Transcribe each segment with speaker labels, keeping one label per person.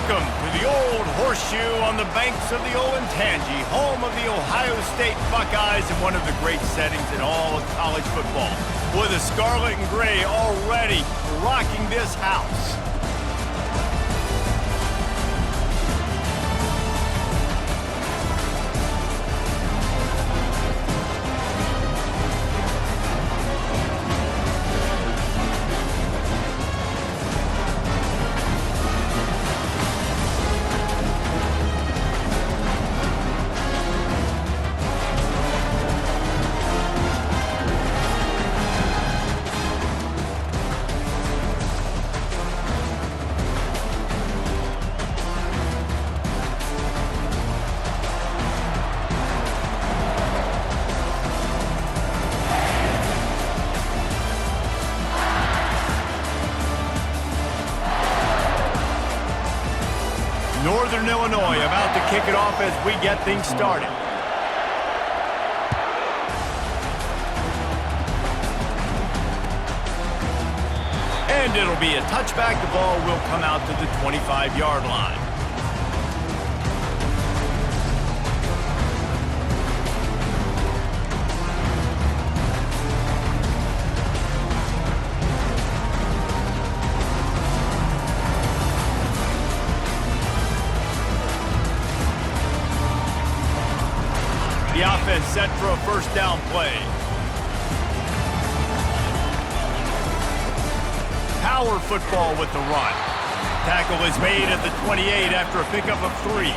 Speaker 1: Welcome to the Old Horseshoe on the banks of the Anarchy, home of the Ohio State Buckeyes and one of the great settings in all of college football. With the scarlet and gray already rocking this house. Northern Illinois about to kick it off as we get things started. And it'll be a touchback. The ball will come out to the 25-yard line. The offense set for a first down play. Power football with the run. Tackle is made at the 28 after a pickup of 3.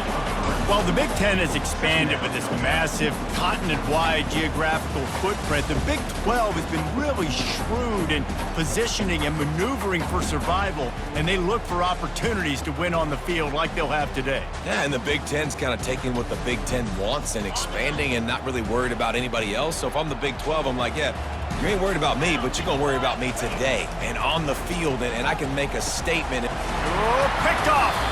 Speaker 1: While the Big Ten has expanded with this massive continent-wide geographical footprint, the Big 12 has been really shrewd in positioning and maneuvering for survival, and they look for opportunities to win on the field like they'll have today.
Speaker 2: Yeah, and the Big Ten's kind of taking what the Big Ten wants and expanding and not really worried about anybody else. So if I'm the Big 12, I'm like, yeah, you ain't worried about me, but you're going to worry about me today and on the field, and I can make a statement.
Speaker 1: Oh, picked off!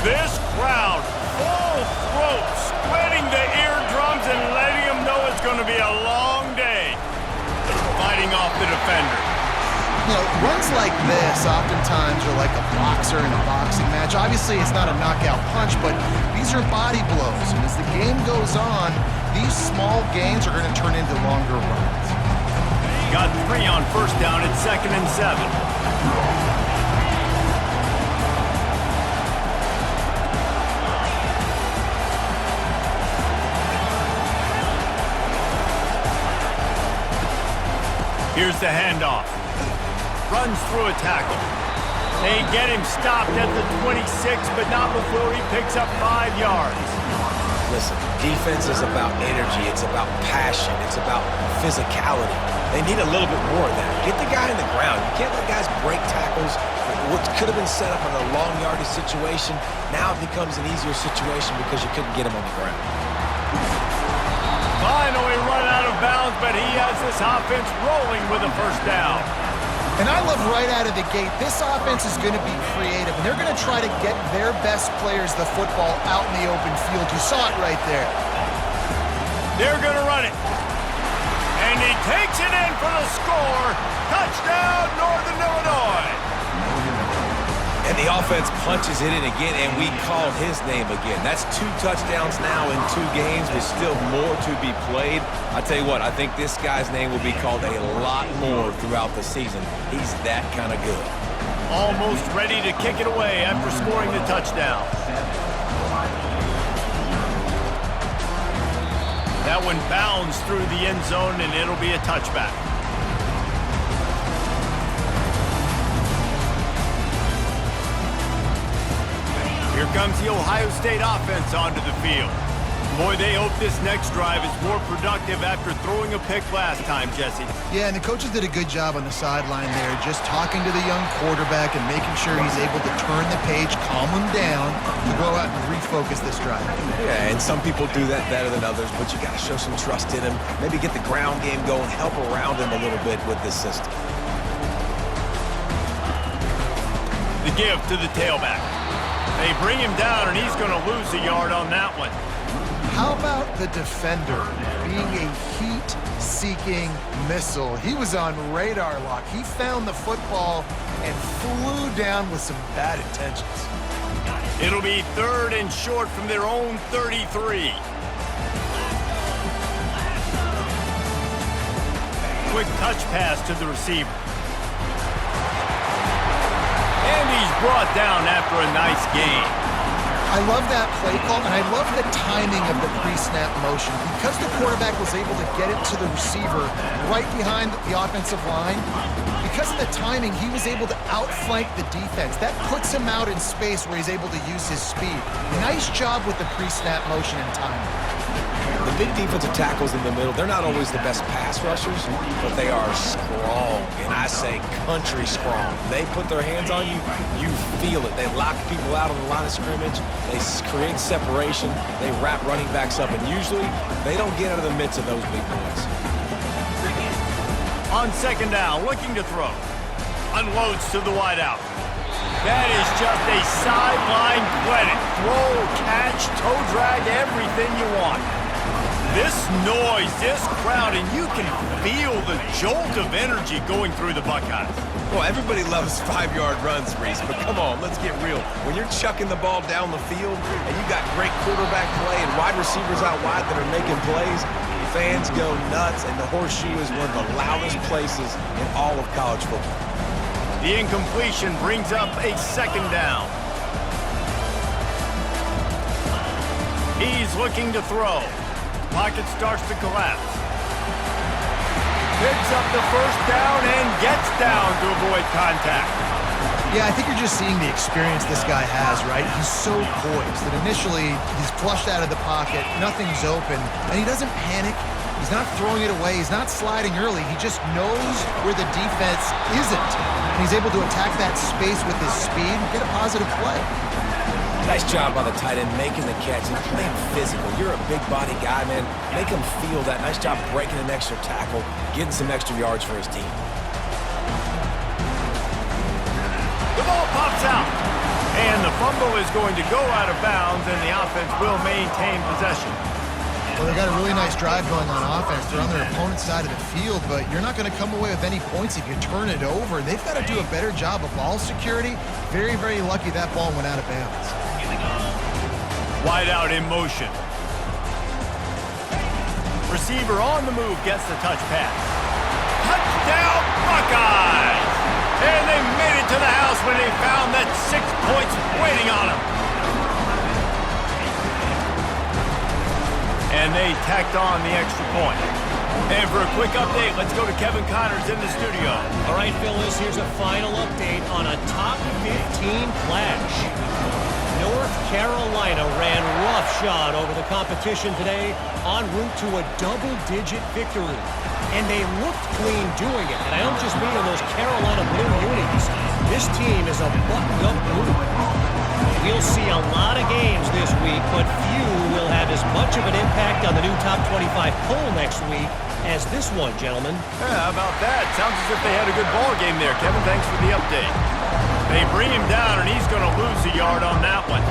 Speaker 1: This crowd, full throat, splitting the eardrums and letting them know it's going to be a long day. Fighting off the defender.
Speaker 3: You know, runs like this oftentimes are like a boxer in a boxing match. Obviously, it's not a knockout punch, but these are body blows. And as the game goes on, these small gains are going to turn into longer runs.
Speaker 1: Got 3 on first down at 2nd and 7. Here's the handoff. Runs through a tackle. They get him stopped at the 26, but not before he picks up 5 yards.
Speaker 2: Listen, defense is about energy. It's about passion. It's about physicality. They need a little bit more of that. Get the guy in the ground. You can't let guys break tackles. What could have been set up in a long yardage situation, now it becomes an easier situation because you couldn't get him on the ground.
Speaker 1: Finally run out of bounds, but he has this offense rolling with a first down.
Speaker 3: And I love right out of the gate, this offense is going to be creative, and they're going to try to get their best players the football out in the open field. You saw it right there.
Speaker 1: They're going to run it. And he takes it in for the score. Touchdown, Northern Illinois.
Speaker 2: And the offense punches it in again, and we call his name again. That's 2 touchdowns now in 2 games with still more to be played. I tell you what, I think this guy's name will be called a lot more throughout the season. He's that kind of good.
Speaker 1: Almost ready to kick it away after scoring the touchdown. That one bounds through the end zone, and it'll be a touchback. Here comes the Ohio State offense onto the field. Boy, they hope this next drive is more productive after throwing a pick last time, Jesse.
Speaker 3: Yeah, and the coaches did a good job on the sideline there, just talking to the young quarterback and making sure he's able to turn the page, calm him down, to go out and refocus this drive.
Speaker 2: Yeah, and some people do that better than others, but you got to show some trust in him. Maybe get the ground game going, help around him a little bit with this system.
Speaker 1: The give to the tailback. They bring him down, and he's going to lose a yard on that one.
Speaker 3: How about the defender being a heat-seeking missile? He was on radar lock. He found the football and flew down with some bad intentions.
Speaker 1: It'll be 3rd and short from their own 33. Quick touch pass to the receiver. And he's brought down after a nice gain.
Speaker 3: I love that play call, and I love the timing of the pre-snap motion. Because the quarterback was able to get it to the receiver right behind the offensive line, because of the timing, he was able to outflank the defense. That puts him out in space where he's able to use his speed. Nice job with the pre-snap motion and timing.
Speaker 2: The big defensive tackles in the middle, they're not always the best pass rushers, but they are strong, and I say country strong. They put their hands on you, you feel it. They lock people out on the line of scrimmage. They create separation. They wrap running backs up, and usually they don't get out of the midst of those big boys.
Speaker 1: On 2nd down, looking to throw. Unloads to the wideout. That is just a sideline credit. Throw, catch, toe drag, everything you want. This noise, this crowd, and you can feel the jolt of energy going through the Buckeyes.
Speaker 2: Well, everybody loves 5-yard runs, Reese, but come on, let's get real. When you're chucking the ball down the field and you got great quarterback play and wide receivers out wide that are making plays, fans go nuts, and the horseshoe is one of the loudest places in all of college football.
Speaker 1: The incompletion brings up a 2nd down. He's looking to throw. Pocket starts to collapse. Picks up the 1st down and gets down to avoid contact.
Speaker 3: Yeah, I think you're just seeing the experience this guy has, right? He's so poised that initially he's flushed out of the pocket, nothing's open, and he doesn't panic. He's not throwing it away. He's not sliding early. He just knows where the defense isn't. And he's able to attack that space with his speed and get a positive play.
Speaker 2: Nice job by the tight end making the catch and playing physical. You're a big body guy, man. Make him feel that. Nice job breaking an extra tackle, getting some extra yards for his team.
Speaker 1: The ball pops out. And the fumble is going to go out of bounds, and the offense will maintain possession.
Speaker 3: Well, they got a really nice drive going on offense. They're on their opponent's side of the field, but you're not going to come away with any points if you turn it over. They've got to do a better job of ball security. Very, very lucky that ball went out of bounds.
Speaker 1: Wide out in motion. Receiver on the move gets the touch pass. Touchdown Buckeyes! And they made it to the house when they found that 6 points waiting on them. And they tacked on the extra point. And for a quick update, let's go to Kevin Connors in the studio.
Speaker 4: All right, Phyllis, here's a final update on a top 15 clash. North Carolina ran roughshod over the competition today en route to a double-digit victory. And they looked clean doing it. And I don't just mean in those Carolina blue unis. This team is a buttoned-up group. We'll see a lot of games this week, but few will have as much of an impact on the new top 25 poll next week as this one, gentlemen.
Speaker 1: Yeah, how about that? Sounds as if they had a good ball game there, Kevin. Thanks for the update. They bring him down, and he's going to lose a yard on that one.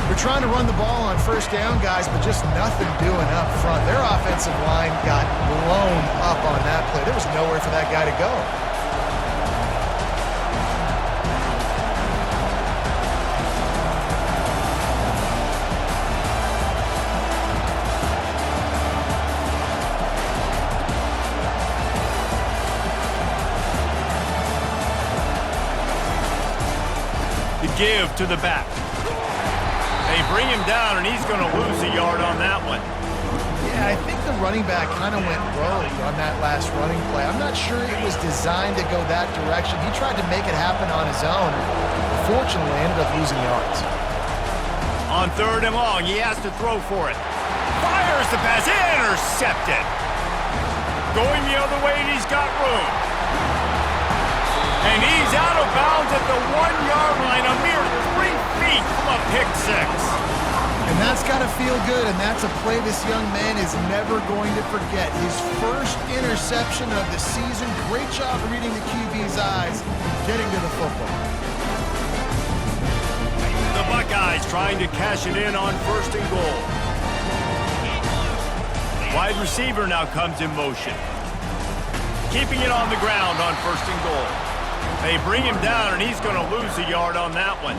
Speaker 3: They're trying to run the ball on 1st down, guys, but just nothing doing up front. Their offensive line got blown up on that play. There was nowhere for that guy to go.
Speaker 1: Give to the back. They bring him down, and he's going to lose a yard on that one.
Speaker 3: Yeah, I think the running back kind of went rogue on that last running play. I'm not sure it was designed to go that direction. He tried to make it happen on his own. Unfortunately, ended up losing yards.
Speaker 1: On 3rd and long, he has to throw for it. Throws the pass, intercepted. Going the other way, and he's got room. And he's out of bounds at the 1-yard line, a mere 3 feet from a pick six.
Speaker 3: And that's got to feel good, and that's a play this young man is never going to forget. His first interception of the season. Great job reading the QB's eyes, getting to the football.
Speaker 1: The Buckeyes trying to cash it in on 1st and goal. Wide receiver now comes in motion. Keeping it on the ground on 1st and goal. They bring him down, and he's going to lose a yard on that one.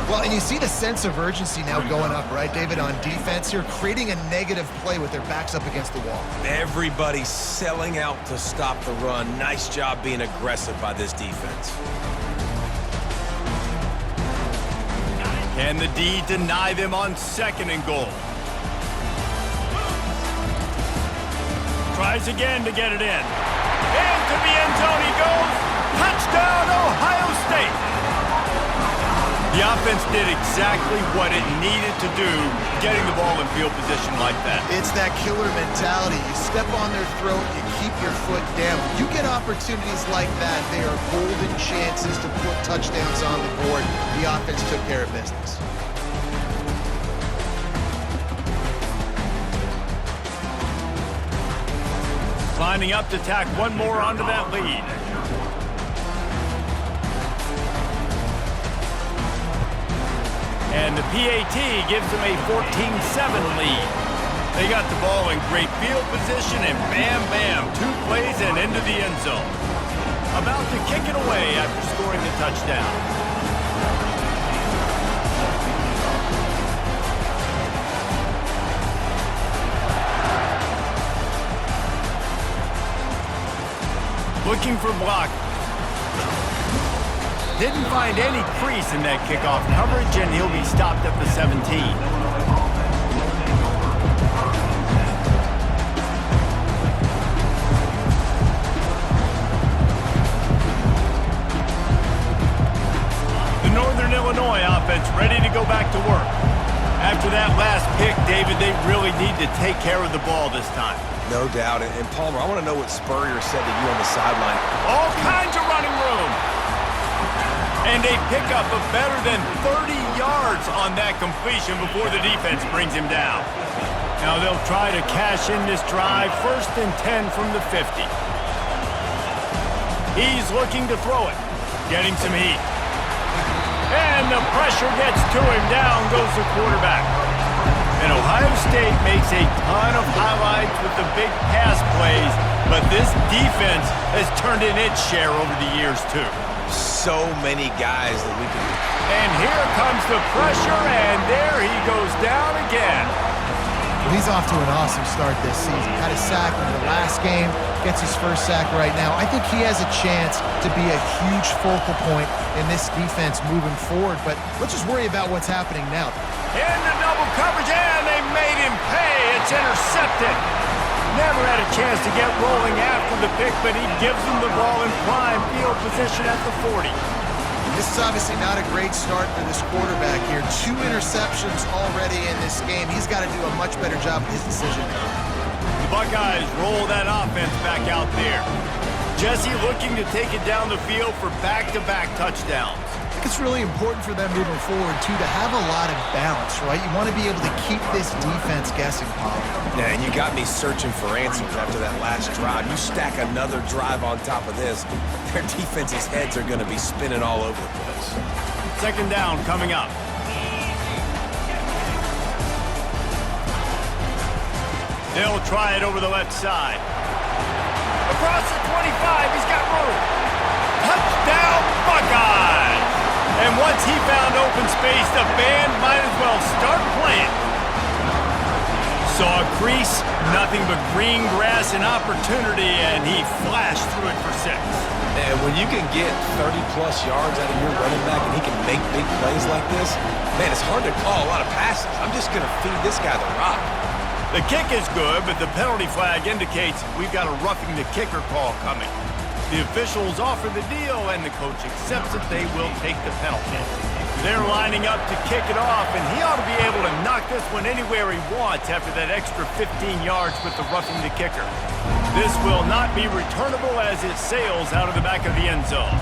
Speaker 3: Well, and you see the sense of urgency now going up, right, David, on defense here, creating a negative play with their backs up against the wall.
Speaker 2: Everybody's selling out to stop the run. Nice job being aggressive by this defense.
Speaker 1: Can the D deny them on 2nd and goal? Tries again to get it in. Into the end zone he goes. Touchdown, Ohio State! The offense did exactly what it needed to do, getting the ball in field position like that.
Speaker 3: It's that killer mentality. You step on their throat, you keep your foot down. You get opportunities like that, they are golden chances to put touchdowns on the board. The offense took care of business.
Speaker 1: Lining up to tack one more onto that lead. And the PAT gives them a 14-7 lead. They got the ball in great field position, and bam, bam, 2 plays and into the end zone. About to kick it away after scoring the touchdown. Looking for block. Didn't find any crease in that kickoff coverage, and he'll be stopped at the 17. The Northern Illinois offense ready to go back to work. After that last pick, David, they really need to take care of the ball this time.
Speaker 2: No doubt. And Palmer, I want to know what Spurrier said to you on the sideline.
Speaker 1: All kinds of running room. And a pickup of better than 30 yards on that completion before the defense brings him down. Now they'll try to cash in this drive, 1st and 10 from the 50. He's looking to throw it, getting some heat. And the pressure gets to him, down goes the quarterback. And Ohio State makes a ton of highlights with the big pass plays, but this defense has turned in its share over the years too.
Speaker 2: So many guys that we can...
Speaker 1: And here comes the pressure, and there he goes down again.
Speaker 3: Well, he's off to an awesome start this season. Had a sack in the last game, gets his first sack right now. I think he has a chance to be a huge focal point in this defense moving forward, but let's just worry about what's happening now.
Speaker 1: In the double coverage, and they made him pay. It's intercepted. Never had a chance to get rolling after the pick, but he gives them the ball in prime field position at the 40.
Speaker 3: This is obviously not a great start for this quarterback here. 2 interceptions already in this game. He's got to do a much better job with his decision making.
Speaker 1: The Buckeyes roll that offense back out there. Jesse looking to take it down the field for back-to-back touchdowns.
Speaker 3: I think it's really important for them moving forward, too, to have a lot of balance, right? You want to be able to keep this defense guessing, Paul.
Speaker 2: Yeah, and you got me searching for answers after that last drive. You stack another drive on top of this, their defense's heads are going to be spinning all over the place.
Speaker 1: 2nd down coming up. They'll try it over the left side. Across the 25, he's got room. Touchdown, Buckeyes! And once he found open space, the band might as well start playing. Saw a crease, nothing but green grass and opportunity, and he flashed through it for 6.
Speaker 2: And when you can get 30-plus yards out of your running back and he can make big plays like this, man, it's hard to call a lot of passes. I'm just going to feed this guy the rock.
Speaker 1: The kick is good, but the penalty flag indicates we've got a roughing the kicker call coming. The officials offer the deal, and the coach accepts that they will take the penalty. They're lining up to kick it off, and he ought to be able to knock this one anywhere he wants after that extra 15 yards with the roughing the kicker. This will not be returnable as it sails out of the back of the end zone.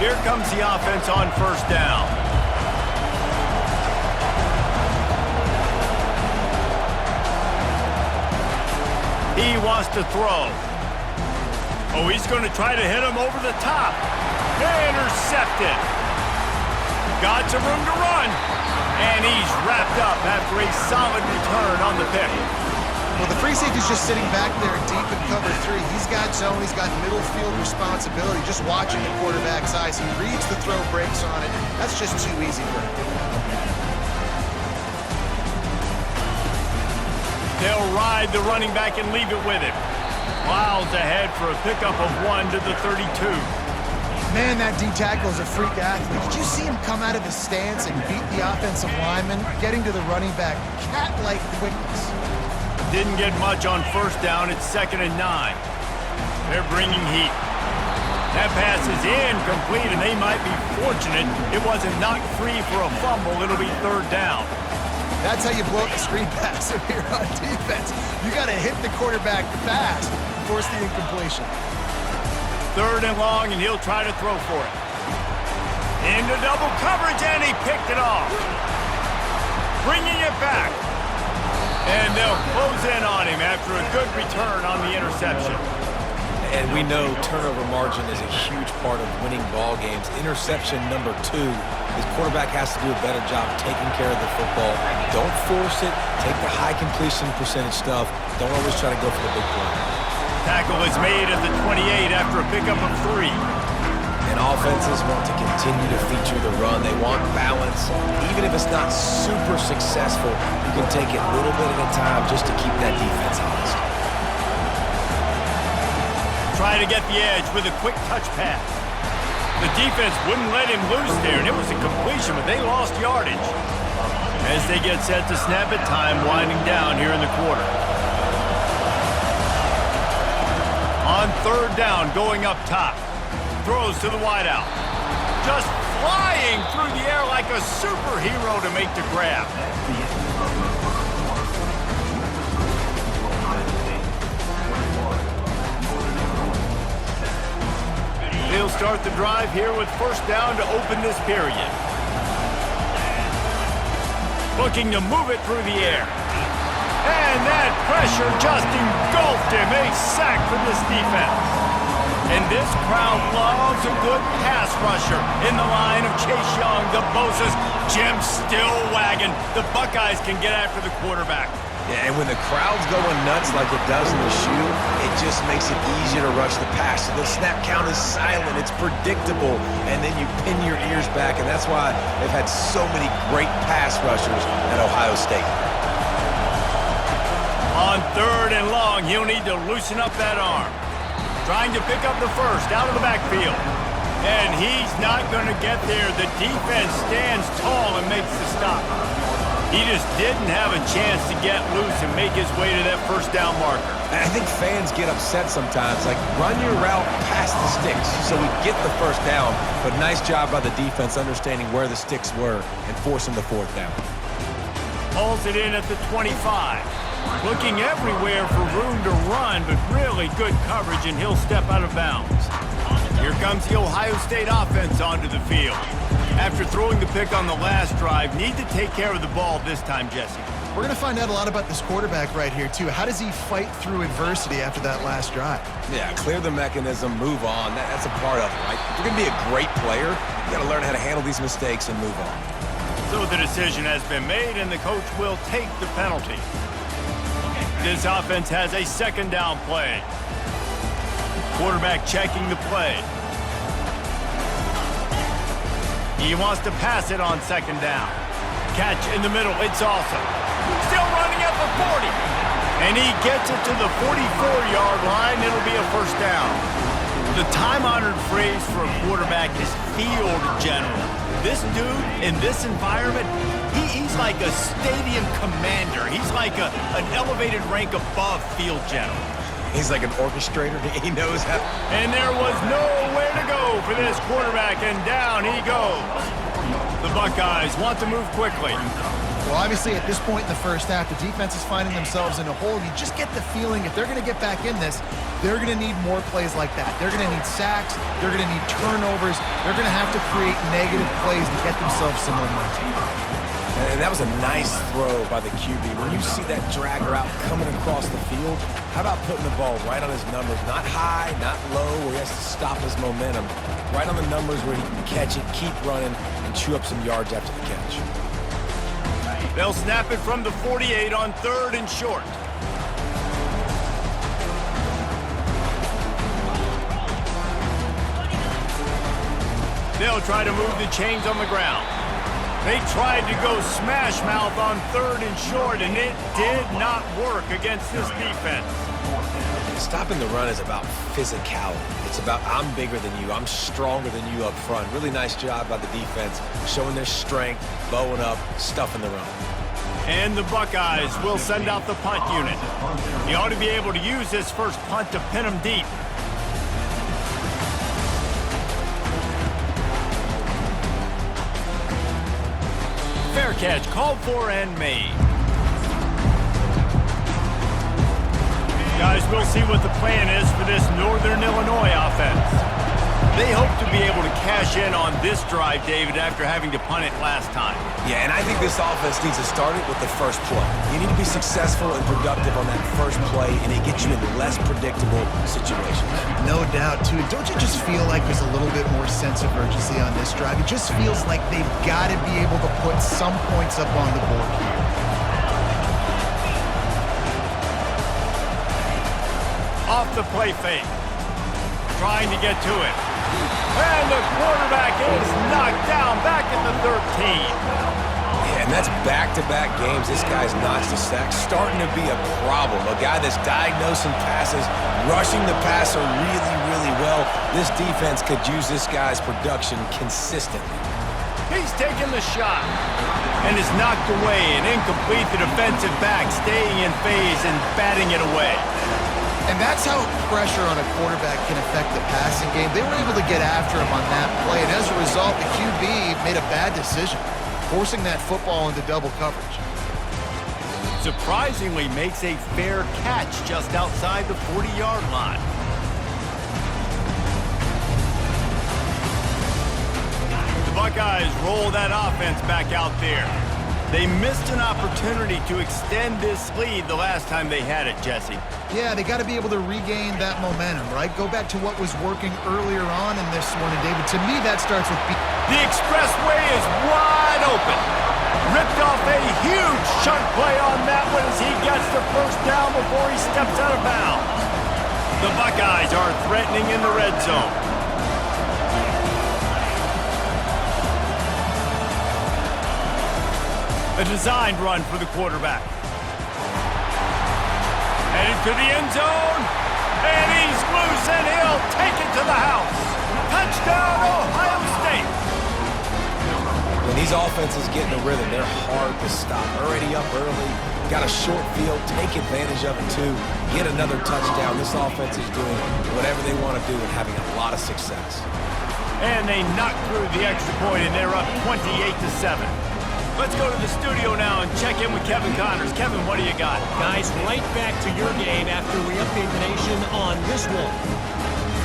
Speaker 1: Here comes the offense on first down. He wants to throw. Oh, he's going to try to hit him over the top. Intercepted. Got some room to run. And he's wrapped up after a solid return on the pick.
Speaker 3: Well, the free safety's just sitting back there deep in cover 3. He's got zone. He's got middle field responsibility. Just watching the quarterback's eyes. He reads the throw, breaks on it. That's just too easy for him.
Speaker 1: They'll ride the running back and leave it with him. Miles ahead for a pickup of 1 to the 32.
Speaker 3: Man, that D-tackle is a freak athlete. Did you see him come out of his stance and beat the offensive lineman, getting to the running back? Cat-like quickness.
Speaker 1: Didn't get much on first down. It's 2nd and 9. They're bringing heat. That pass is incomplete, and they might be fortunate it wasn't knocked free for a fumble. It'll be 3rd down.
Speaker 3: That's how you blow up the screen pass if you're on defense. You got to hit the quarterback fast and force the incompletion.
Speaker 1: 3rd and long, and he'll try to throw for it. Into double coverage, and he picked it off. Bringing it back. And they'll close in on him after a good return on the interception.
Speaker 2: And we know turnover margin is a huge part of winning ball games. Interception number 2. His quarterback has to do a better job taking care of the football. Don't force it. Take the high completion percentage stuff. Don't always try to go for the big play.
Speaker 1: Tackle is made at the 28 after a pickup of 3.
Speaker 2: And offenses want to continue to feature the run. They want balance. Even if it's not super successful, you can take it a little bit at a time just to keep that defense honest.
Speaker 1: Try to get the edge with a quick touch pass. The defense wouldn't let him loose there, and it was a completion, but they lost yardage. As they get set to snap it, time winding down here in the quarter. On 3rd down, going up top. Throws to the wideout. Just flying through the air like a superhero to make the grab. They'll start the drive here with first down to open this period. Looking to move it through the air. And that pressure just engulfed him. A sack for this defense. And this crowd loves a good pass rusher in the line of Chase Young, the Bosa's, Jim still wagging. The Buckeyes can get after the quarterback.
Speaker 2: Yeah, and when the crowd's going nuts like it does in the shoe, it just makes it easier to rush the pass. So the snap count is silent, it's predictable, and then you pin your ears back, and that's why they've had so many great pass rushers at Ohio State.
Speaker 1: On 3rd and long, he'll need to loosen up that arm. Trying to pick up the first out of the backfield. And he's not going to get there. The defense stands tall and makes the stop. He just didn't have a chance to get loose and make his way to that first down marker.
Speaker 2: And I think fans get upset sometimes. Like, run your route past the sticks so we get the first down. But nice job by the defense understanding where the sticks were and forcing the 4th down.
Speaker 1: Hauls it in at the 25. Looking everywhere for room to run, but really good coverage, and he'll step out of bounds. Here comes the Ohio State offense onto the field. After throwing the pick on the last drive, need to take care of the ball this time, Jesse.
Speaker 3: We're going to find out a lot about this quarterback right here, too. How does he fight through adversity after that last drive?
Speaker 2: Yeah, clear the mechanism, move on. That's a part of it, right? If you're going to be a great player, you got to learn how to handle these mistakes and move on.
Speaker 1: So the decision has been made, and the coach will take the penalty. This offense has a 2nd down play. Quarterback checking the play. He wants to pass it on 2nd down. Catch in the middle, it's awesome. Still running at the 40. And he gets it to the 44-yard line. It'll be a first down. The time-honored phrase for a quarterback is field general. This dude, in this environment, he He's like a stadium commander. He's like an elevated rank above field general.
Speaker 2: He's like an orchestrator. He knows how.
Speaker 1: And there was nowhere to go for this quarterback, and down he goes. The Buckeyes want to move quickly.
Speaker 3: Well, obviously, at this point in the first half, the defense is finding themselves in a hole. You just get the feeling if they're going to get back in this, they're going to need more plays like that. They're going to need sacks. They're going to need turnovers. They're going to have to create negative plays to get themselves some momentum.
Speaker 2: And that was a nice throw by the QB. When you see that drag route coming across the field, how about putting the ball right on his numbers? Not high, not low, where he has to stop his momentum. Right on the numbers where he can catch it, keep running, and chew up some yards after the catch.
Speaker 1: They'll snap it from the 48 on 3rd and short. They'll try to move the chains on the ground. They tried to go smash mouth on 3rd and short, and it did not work against this defense.
Speaker 2: Stopping the run is about physicality. It's about I'm bigger than you, I'm stronger than you up front. Really nice job by the defense, showing their strength, bowing up, stuffing the run.
Speaker 1: And the Buckeyes will send out the punt unit. He ought to be able to use this first punt to pin him deep. Fair catch, called for and made. Guys, we'll see what the plan is for this Northern Illinois offense. They hope to be able to cash in on this drive, David, after having to punt it last time.
Speaker 2: Yeah, and I think this offense needs to start it with the first play. You need to be successful and productive on that first play, and it gets you in less predictable situations.
Speaker 3: No doubt, too. Don't you just feel like there's a little bit more sense of urgency on this drive? It just feels like they've got to be able to put some points up on the board here.
Speaker 1: Off the play fake. Trying to get to it. And the quarterback is knocked down back at the 13.
Speaker 2: Yeah, and that's back-to-back games. This guy's notched a sack. Starting to be a problem. A guy that's diagnosing passes, rushing the passer really, really well. This defense could use this guy's production consistently.
Speaker 1: He's taking the shot and is knocked away and incomplete. The defensive back staying in phase and batting it away.
Speaker 3: And that's how pressure on a quarterback can affect the passing game. They were able to get after him on that play, and as a result, the QB made a bad decision, forcing that football into double coverage.
Speaker 1: Surprisingly makes a fair catch just outside the 40-yard line. The Buckeyes roll that offense back out there. They missed an opportunity to extend this lead the last time they had it, Jesse.
Speaker 3: Yeah, they got to be able to regain that momentum, right? Go back to what was working earlier on in this one, and David, to me, that starts with...
Speaker 1: The expressway is wide open. Ripped off a huge chunk play on that one as he gets the first down before he steps out of bounds. The Buckeyes are threatening in the red zone. A designed run for the quarterback. Headed to the end zone, and he's loose, and he'll take it to the house. Touchdown, Ohio State.
Speaker 2: When these offenses get in a rhythm, they're hard to stop. Already up early, got a short field, take advantage of it too, get another touchdown. This offense is doing whatever they want to do and having a lot of success.
Speaker 1: And they knock through the extra point, and they're up 28-7. Let's go to the studio now and check in with Kevin Connors. Kevin, what do you got?
Speaker 4: Guys, right back to your game after we update the nation on this one.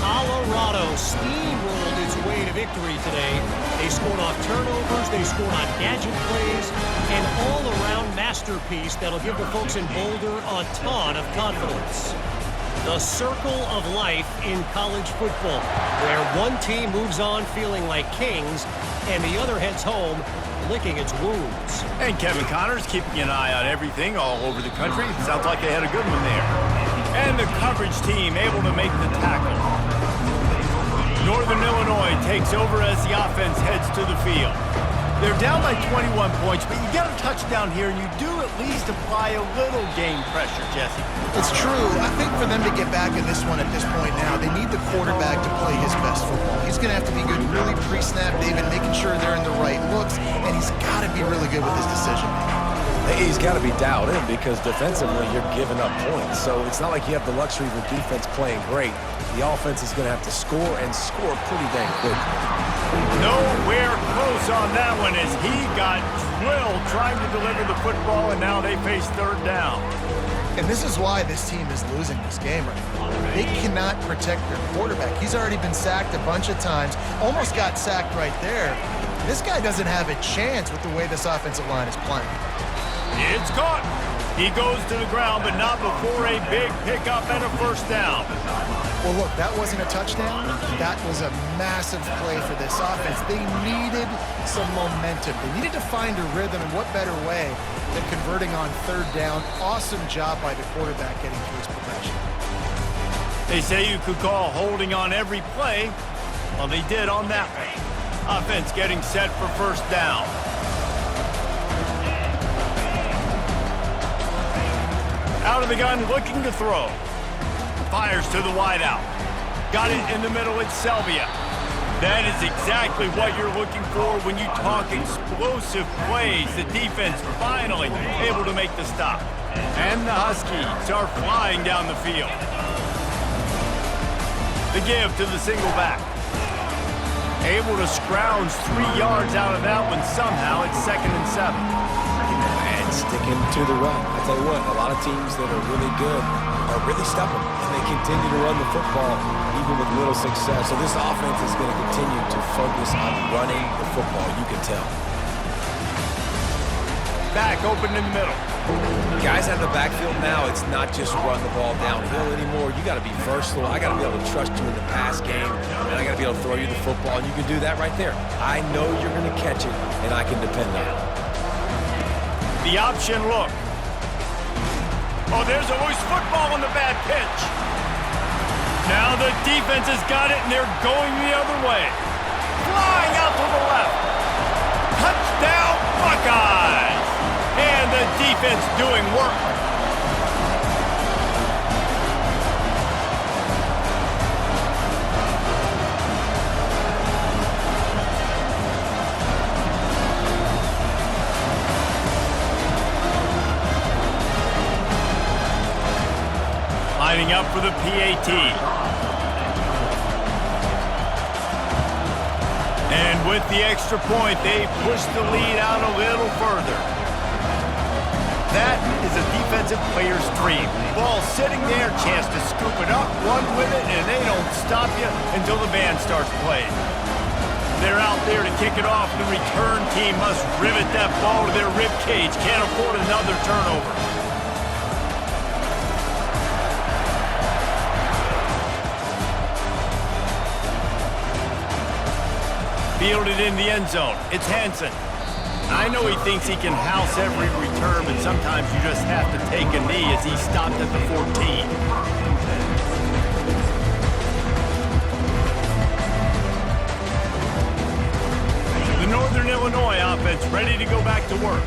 Speaker 4: Colorado steamrolled its way to victory today. They scored off turnovers, they scored on gadget plays, an all-around masterpiece that'll give the folks in Boulder a ton of confidence. The circle of life in college football, where one team moves on feeling like kings and the other heads home licking its wounds.
Speaker 1: And Kevin Connors keeping an eye on everything all over the country. Sounds like they had a good one there. And the coverage team able to make the tackle. Northern Illinois takes over as the offense heads to the field. They're down by 21 points, but you get a touchdown here, and you do at least apply a little game pressure, Jesse.
Speaker 3: It's true. I think for them to get back in this one at this point now, they need the quarterback to play his best football. He's going to have to be good really pre-snap, David, making sure they're in the right looks, and he's got to be really good with his decisions.
Speaker 2: He's got to be dialed in because defensively you're giving up points. So it's not like you have the luxury of the defense playing great. The offense is going to have to score and score pretty dang quickly.
Speaker 1: Nowhere close on that one as he got drilled trying to deliver the football, and now they face third down.
Speaker 3: And this is why this team is losing this game right now. They cannot protect their quarterback. He's already been sacked a bunch of times, almost got sacked right there. This guy doesn't have a chance with the way this offensive line is playing.
Speaker 1: It's caught. He goes to the ground, but not before a big pickup and a first down.
Speaker 3: Well, look, that wasn't a touchdown. That was a massive play for this offense. They needed some momentum. They needed to find a rhythm, and what better way than converting on third down. Awesome job by the quarterback getting through his progression.
Speaker 1: They say you could call holding on every play. Well, they did on that one. Offense getting set for first down. Out of the gun, looking to throw. Fires to the wideout. Got it in the middle, it's Selvia. That is exactly what you're looking for when you talk explosive plays. The defense finally able to make the stop. And the Huskies are flying down the field. The give to the single back. Able to scrounge 3 yards out of that one somehow. It's 2nd and 7.
Speaker 2: And sticking to the run. I tell you what, a lot of teams that are really good are really stubborn, and they continue to run the football even with little success. So this offense is going to continue to focus on running the football. You can tell.
Speaker 1: Back open in the middle.
Speaker 2: Guys out of the backfield now, it's not just run the ball downhill anymore. You got to be versatile. I got to be able to trust you in the pass game, and I got to be able to throw you the football, and you can do that right there. I know you're going to catch it, and I can depend on it.
Speaker 1: The option look. Oh, there's a loose football on the bad pitch. Now the defense has got it, and they're going the other way. Flying out to the left. Touchdown, Buckeyes! And the defense doing work. Lining up for the PAT. And with the extra point, they push the lead out a little further. That is a defensive player's dream. Ball sitting there, chance to scoop it up, run with it, and they don't stop you until the band starts playing. They're out there to kick it off. The return team must rivet that ball to their rib cage. Can't afford another turnover. Fielded in the end zone. It's Hansen. I know he thinks he can house every return, but sometimes you just have to take a knee as he stopped at the 14. The Northern Illinois offense ready to go back to work.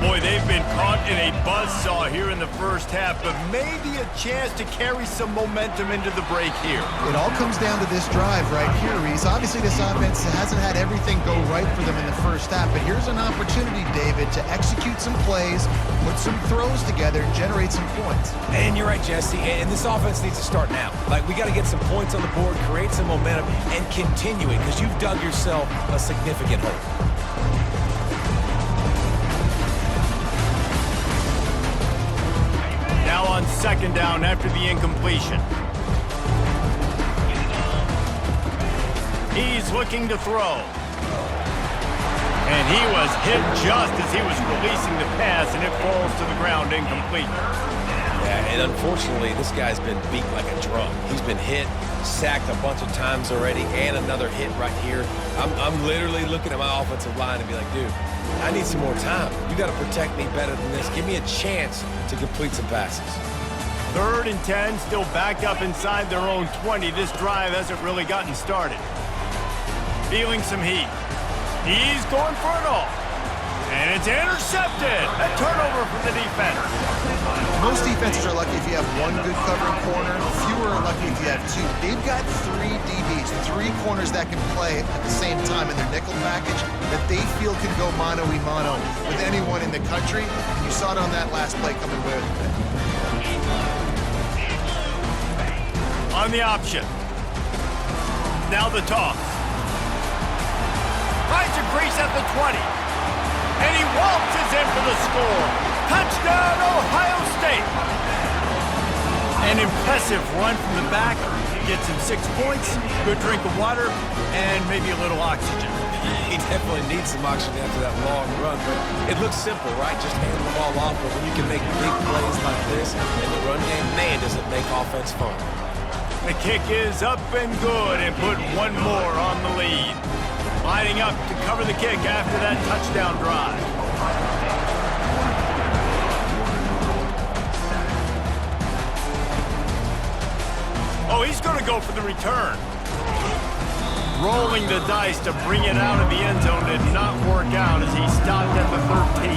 Speaker 1: Boy, they've been caught in a buzzsaw here in the first half, but maybe a chance to carry some momentum into the break here.
Speaker 3: It all comes down to this drive right here, Reese. Obviously, this offense hasn't had everything go right for them in the first half, but here's an opportunity, David, to execute some plays, put some throws together, and generate some points.
Speaker 2: And you're right, Jesse, and this offense needs to start now. Like, we got to get some points on the board, create some momentum, and continue it, because you've dug yourself a significant hole.
Speaker 1: Now on second down after the incompletion. He's looking to throw. And he was hit just as he was releasing the pass, and it falls to the ground incomplete.
Speaker 2: Yeah, and unfortunately, this guy's been beat like a drum. He's been hit, sacked a bunch of times already, and another hit right here. I'm literally looking at my offensive line and be like, dude, I need some more time. You got to protect me better than this. Give me a chance to complete some passes.
Speaker 1: 3rd and 10, still backed up inside their own 20. This drive hasn't really gotten started. Feeling some heat. He's going for it all. And it's intercepted. A turnover from the defense.
Speaker 3: Most defenses are lucky if you have one good covering corner. Fewer are lucky if you have two. They've got three DBs, three corners that can play at the same time in their nickel package that they feel can go mano-a-mano with anyone in the country. You saw it on that last play coming with it.
Speaker 1: On the option. Now the toss. Finds a crease at the 20. And he waltzes in for the score. Touchdown, Ohio State. An impressive run from the back. Gets him 6 points, good drink of water, and maybe a little oxygen.
Speaker 2: He definitely needs some oxygen after that long run, but it looks simple, right? Just hand the ball off, but when you can make big plays like this in the run game, man, does it make offense fun.
Speaker 1: The kick is up and good and put one more on the lead. Lining up to cover the kick after that touchdown drive. Oh, he's going to go for the return. Rolling the dice to bring it out of the end zone did not work out as he stopped at the 13.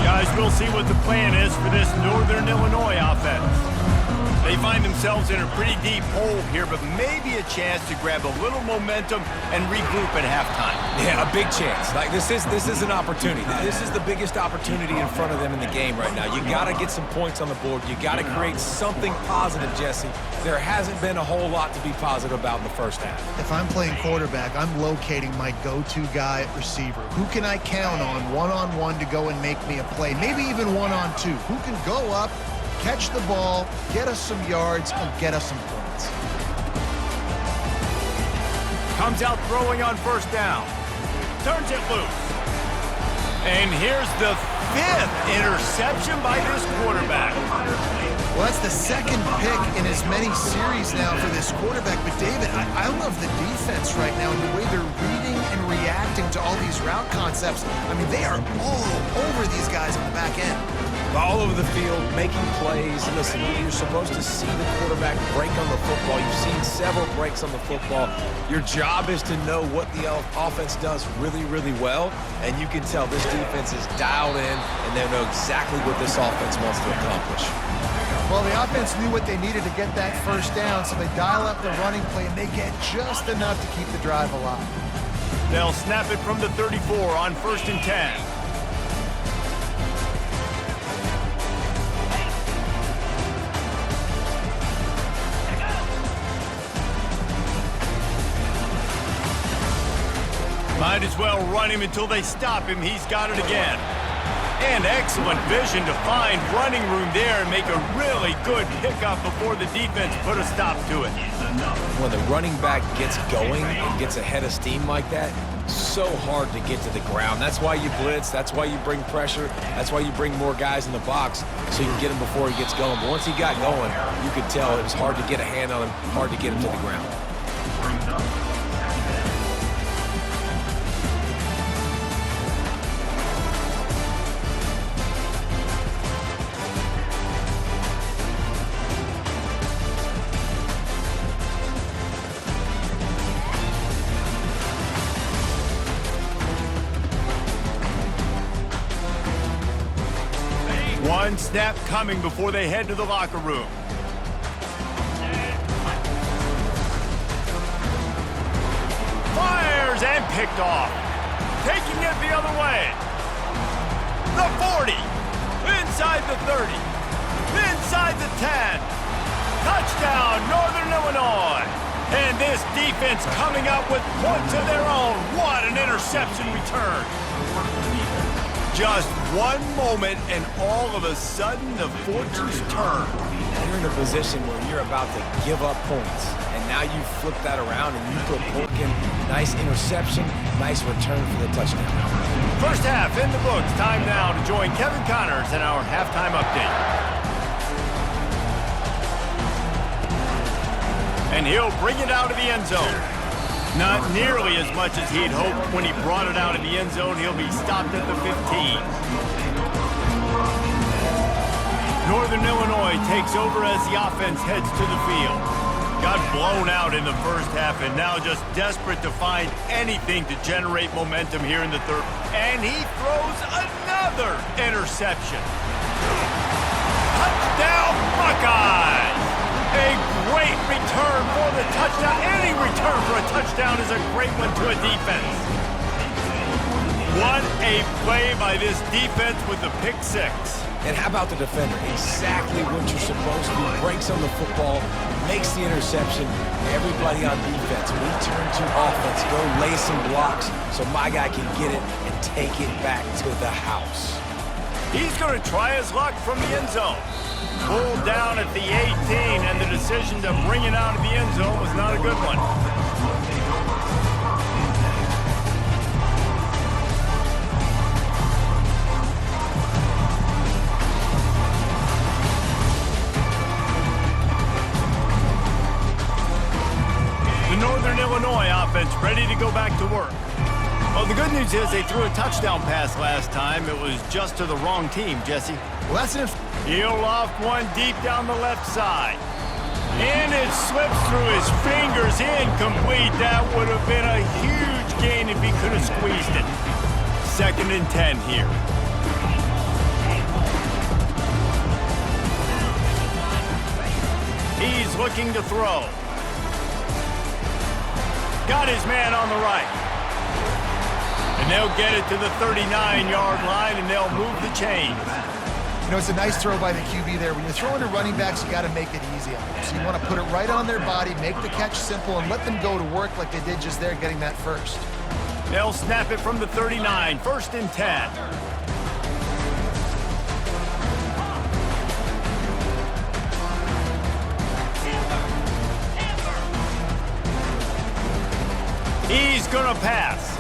Speaker 1: Guys, we'll see what the plan is for this Northern Illinois offense. They find themselves in a pretty deep hole here, but maybe a chance to grab a little momentum and regroup at halftime.
Speaker 2: Yeah, a big chance. Like this is an opportunity. This is the biggest opportunity in front of them in the game right now. You got to get some points on the board. You got to create something positive, Jesse. There hasn't been a whole lot to be positive about in the first half.
Speaker 3: If I'm playing quarterback, I'm locating my go-to guy at receiver. Who can I count on one-on-one to go and make me a play? Maybe even one-on-two. Who can go up, catch the ball, get us some yards, and get us some points.
Speaker 1: Comes out throwing on first down. Turns it loose. And here's the 5th interception by this quarterback.
Speaker 3: Well, that's the second pick in as many series now for this quarterback. But, David, I love the defense right now and the way they're reading and reacting to all these route concepts. I mean, they are all over these guys on the back end.
Speaker 2: All over the field, making plays. Listen, you're supposed to see the quarterback break on the football. You've seen several breaks on the football. Your job is to know what the offense does really, really well, and you can tell this defense is dialed in, and they know exactly what this offense wants to accomplish.
Speaker 3: Well, the offense knew what they needed to get that first down, so they dial up the running play, and they get just enough to keep the drive alive.
Speaker 1: They'll snap it from the 34 on 1st and 10. Might as well run him until they stop him. He's got it again. And excellent vision to find running room there and make a really good pickup before the defense put a stop to it.
Speaker 2: When the running back gets going and gets ahead of steam like that, so hard to get to the ground. That's why you blitz. That's why you bring pressure. That's why you bring more guys in the box so you can get him before he gets going. But once he got going, you could tell it was hard to get a hand on him, hard to get him to the ground.
Speaker 1: One snap coming before they head to the locker room. Fires and picked off. Taking it the other way. The 40. Inside the 30. Inside the 10. Touchdown, Northern Illinois. And this defense coming up with points of their own. What an interception return. Just one moment, and all of a sudden, the fortunes turn.
Speaker 2: You're in a position where you're about to give up points, and now you flip that around and you put Pork in. Nice interception, nice return for the touchdown.
Speaker 1: First half in the books. Time now to join Kevin Connors in our halftime update. And he'll bring it out of the end zone. Not nearly as much as he'd hoped when he brought it out of the end zone. He'll be stopped at the 15. Northern Illinois takes over as the offense heads to the field. Got blown out in the first half and now just desperate to find anything to generate momentum here in the third. And he throws another interception. Touchdown, Buckeyes! A great return for the touchdown. Any return for a touchdown is a great one to a defense. What a play by this defense with the pick six.
Speaker 2: And how about the defender? Exactly what you're supposed to do. Breaks on the football, makes the interception. Everybody on defense, we turn to offense. Go lay some blocks so my guy can get it and take it back to the house.
Speaker 1: He's going to try his luck from the end zone. Pulled down at the 18, and the decision to bring it out of the end zone was not a good one. The Northern Illinois offense ready to go back to work. Well, the good news is they threw a touchdown pass last time. It was just to the wrong team, Jesse.
Speaker 3: Well, that's an
Speaker 1: He'll loft one deep down the left side. And it slips through his fingers, incomplete. That would have been a huge gain if he could have squeezed it. 2nd and 10 here. He's looking to throw. Got his man on the right. And they'll get it to the 39-yard line, and they'll move the chains.
Speaker 3: You know, it's a nice throw by the QB there. When you're throwing to running backs, you got to make it easy on them. So you want to put it right on their body, make the catch simple, and let them go to work like they did just there, getting that first.
Speaker 1: They'll snap it from the 39, 1st and 10. He's gonna pass.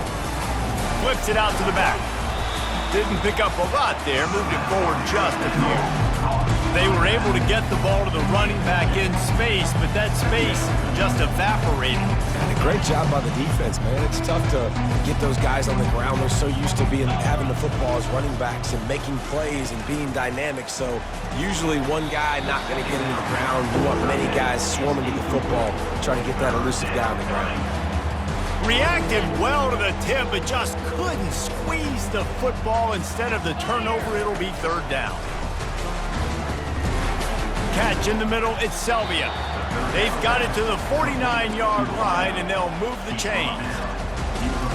Speaker 1: Flips it out to the back. Didn't pick up a lot there, moved it forward just a few. They were able to get the ball to the running back in space, but that space just evaporated.
Speaker 2: And a great job by the defense, man. It's tough to get those guys on the ground. They're so used to having the football as running backs and making plays and being dynamic. So usually one guy not going to get into the ground. You want many guys swarming to the football, trying to get that elusive guy on the ground.
Speaker 1: Reacted well to the tip, but just couldn't squeeze the football. Instead of the turnover, it'll be 3rd down. Catch in the middle, it's Selvia. They've got it to the 49-yard line, and they'll move the chains.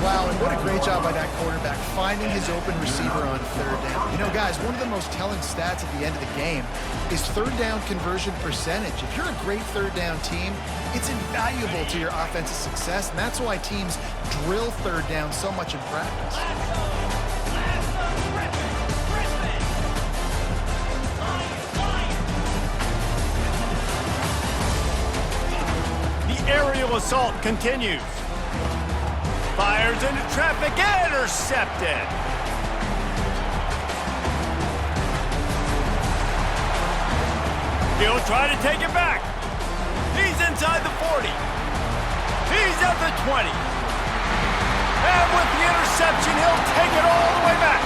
Speaker 3: Wow, and what a great job by that quarterback, finding his open receiver on 3rd down. You know, guys, one of the most telling stats at the end of the game is 3rd down conversion percentage. If you're a great 3rd down team, it's invaluable to your offensive success, and that's why teams drill 3rd down so much in practice.
Speaker 1: The aerial assault continues. Fires into traffic, intercepted. He'll try to take it back. He's inside the 40. He's at the 20. And with the interception, he'll take it all the way back.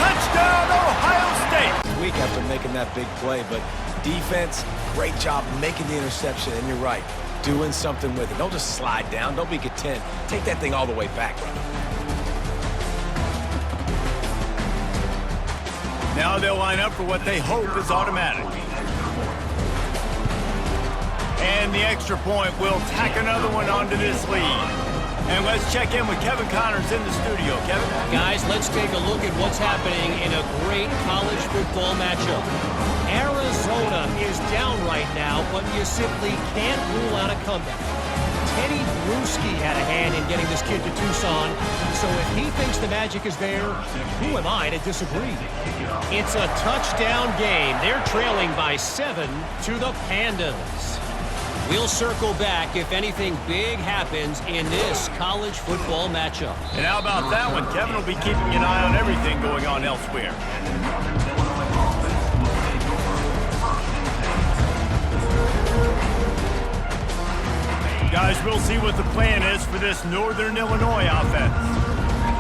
Speaker 1: Touchdown, Ohio State.
Speaker 2: Week after making that big play, but defense, great job making the interception, and you're right. Doing something with it. Don't just slide down. Don't be content. Take that thing all the way back.
Speaker 1: Now they'll line up for what they hope is automatic. And the extra point will tack another one onto this lead. And let's check in with Kevin Connors in the studio. Kevin?
Speaker 4: Guys, let's take a look at what's happening in a great college football matchup. Arizona is down right now, but you simply can't rule out a comeback. Teddy Bruschi had a hand in getting this kid to Tucson, so if he thinks the magic is there, who am I to disagree? It's a touchdown game. They're trailing by 7 to the Pandas. We'll circle back if anything big happens in this college football matchup.
Speaker 1: And how about that one? Kevin will be keeping an eye on everything going on elsewhere. Guys, we'll see what the plan is for this Northern Illinois offense.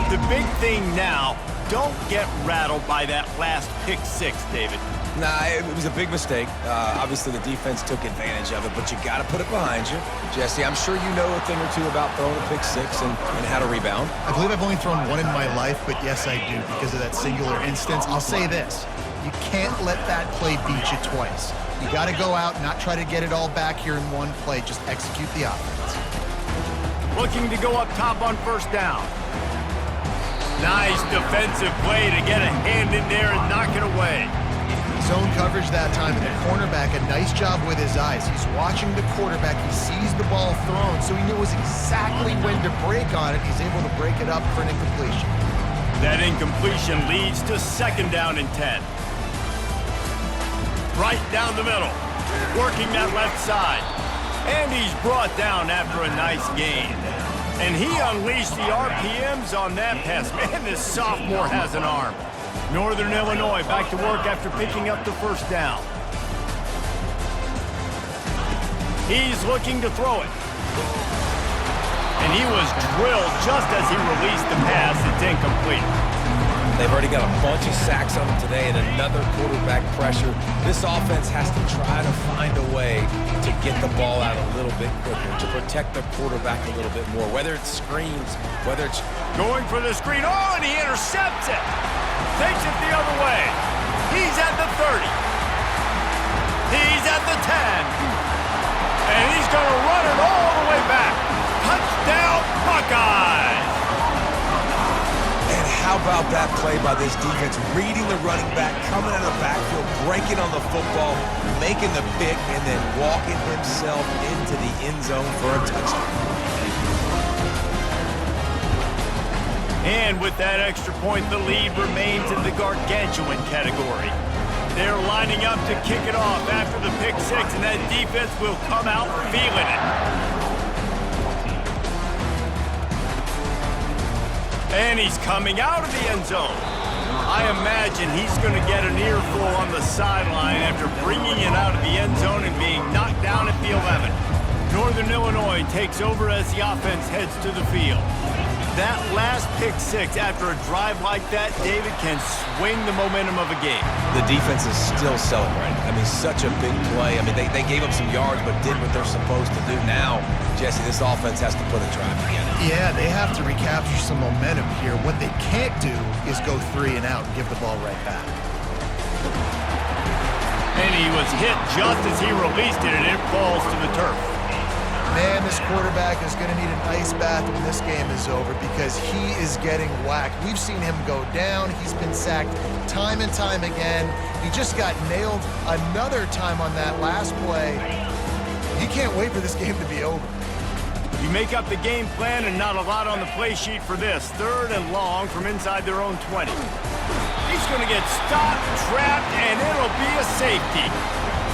Speaker 1: The big thing now don't get rattled by that last pick six, David.
Speaker 2: Nah, it was a big mistake. Obviously, the defense took advantage of it, but you got to put it behind you. Jesse, I'm sure you know a thing or two about throwing a pick six and how to rebound.
Speaker 3: I believe I've only thrown one in my life, but yes, I do because of that singular instance. I'll say this. You can't let that play beat you twice. You got to go out and not try to get it all back here in one play. Just execute the offense.
Speaker 1: Looking to go up top on first down. Nice defensive play to get a hand in there and knock it away.
Speaker 3: Zone coverage that time, and the cornerback, a nice job with his eyes. He's watching the quarterback. He sees the ball thrown, so he knows exactly when to break on it. He's able to break it up for an incompletion.
Speaker 1: That incompletion leads to second down and 10. Right down the middle, working that left side. And he's brought down after a nice gain. And he unleashed the RPMs on that pass. Man, this sophomore has an arm. Northern Illinois back to work after picking up the first down. He's looking to throw it. And he was drilled just as he released the pass. It's incomplete.
Speaker 2: They've already got a bunch of sacks on them today and another quarterback pressure. This offense has to try to find a way to get the ball out a little bit quicker, to protect the quarterback a little bit more, whether it's screens, whether it's
Speaker 1: going for the screen. Oh, and he intercepts it. Takes it the other way. He's at the 30. He's at the 10. And he's going to run it all the way back. Touchdown, Buckeyes.
Speaker 2: And how about that play by this defense, reading the running back, coming out of the backfield, breaking on the football, making the pick, and then walking himself into the end zone for a touchdown.
Speaker 1: And with that extra point, the lead remains in the gargantuan category. They're lining up to kick it off after the pick six, and that defense will come out feeling it. And he's coming out of the end zone. I imagine he's going to get an earful on the sideline after bringing it out of the end zone and being knocked down at the 11. Northern Illinois takes over as the offense heads to the field. That last pick six after a drive like that, David, can swing the momentum of a game.
Speaker 2: The defense is still celebrating. I mean, such a big play. I mean, they gave up some yards but did what they're supposed to do. Now, Jesse, this offense has to put a drive together.
Speaker 3: Yeah, they have to recapture some momentum here. What they can't do is go 3 and out and give the ball right back.
Speaker 1: And he was hit just as he released it, and it falls to the turf.
Speaker 3: Man, this quarterback is going to need an ice bath when this game is over because he is getting whacked. We've seen him go down. He's been sacked time and time again. He just got nailed another time on that last play. He can't wait for this game to be over.
Speaker 1: You make up the game plan and not a lot on the play sheet for this. 3rd and long from inside their own 20. He's going to get stopped, trapped, and it'll be a safety.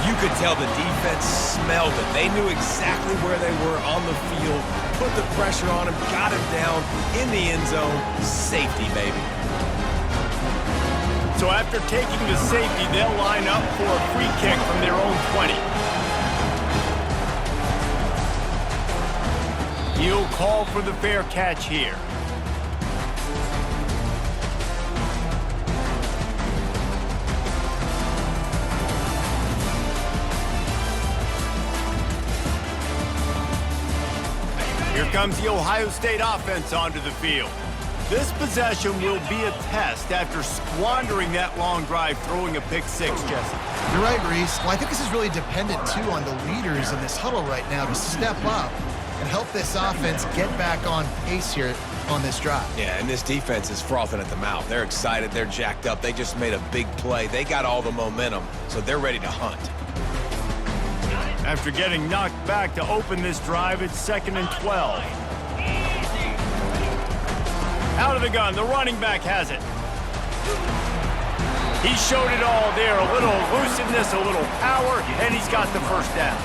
Speaker 2: You could tell the defense smelled it. They knew exactly where they were on the field, put the pressure on him, got him down in the end zone. Safety, baby.
Speaker 1: So after taking the safety, they'll line up for a free kick from their own 20. He'll call for the fair catch here. Here comes the Ohio State offense onto the field. This possession will be a test after squandering that long drive, throwing a pick six, Jesse.
Speaker 3: You're right, Reese. Well, I think this is really dependent, too, on the leaders in this huddle right now to step up and help this offense get back on pace here on this drive.
Speaker 2: Yeah, and this defense is frothing at the mouth. They're excited. They're jacked up. They just made a big play. They got all the momentum, so they're ready to hunt.
Speaker 1: After getting knocked back to open this drive, it's 2nd and 12. Out of the gun, the running back has it. He showed it all there, a little elusiveness, a little power, and he's got the first down.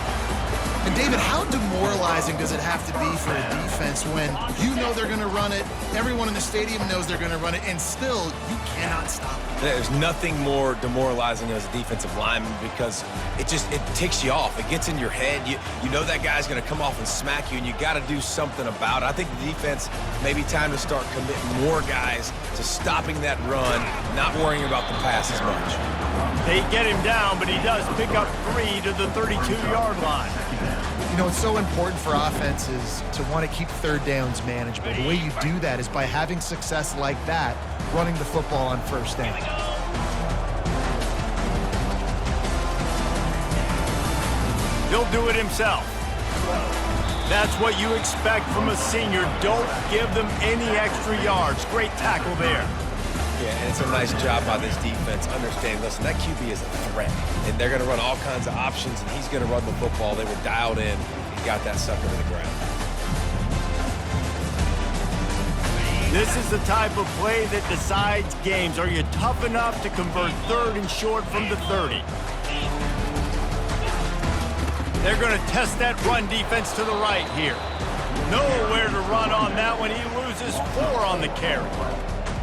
Speaker 3: And David, how demoralizing does it have to be for a defense when you know they're going to run it, everyone in the stadium knows they're going to run it, and still you cannot stop it?
Speaker 2: There's nothing more demoralizing as a defensive lineman because it ticks you off. It gets in your head. You know that guy's going to come off and smack you, and you got to do something about it. I think the defense may be time to start committing more guys to stopping that run, not worrying about the pass as much.
Speaker 1: They get him down, but he does pick up 3 to the 32-yard line.
Speaker 3: You know, it's so important for offenses to want to keep third downs manageable. The way you do that is by having success like that, running the football on first down.
Speaker 1: He'll do it himself. That's what you expect from a senior. Don't give them any extra yards. Great tackle there.
Speaker 2: Yeah, and it's a nice job by this defense understanding, listen, that QB is a threat, and they're going to run all kinds of options, and he's going to run the football. They were dialed in and got that sucker to the ground.
Speaker 1: This is the type of play that decides games. Are you tough enough to convert 3rd and short from the 30? They're going to test that run defense to the right here. Nowhere to run on that one. He loses 4 on the carry.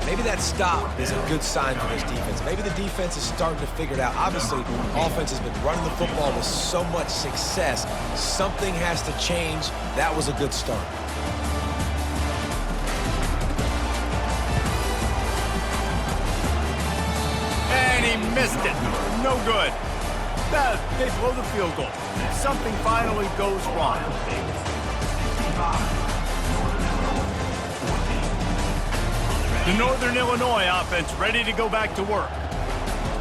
Speaker 2: Maybe that stop is a good sign for this defense. Maybe the defense is starting to figure it out. Obviously, offense has been running the football with so much success. Something has to change. That was a good start.
Speaker 1: And he missed it. No good. They blow the field goal. Something finally goes wrong. The Northern Illinois offense ready to go back to work.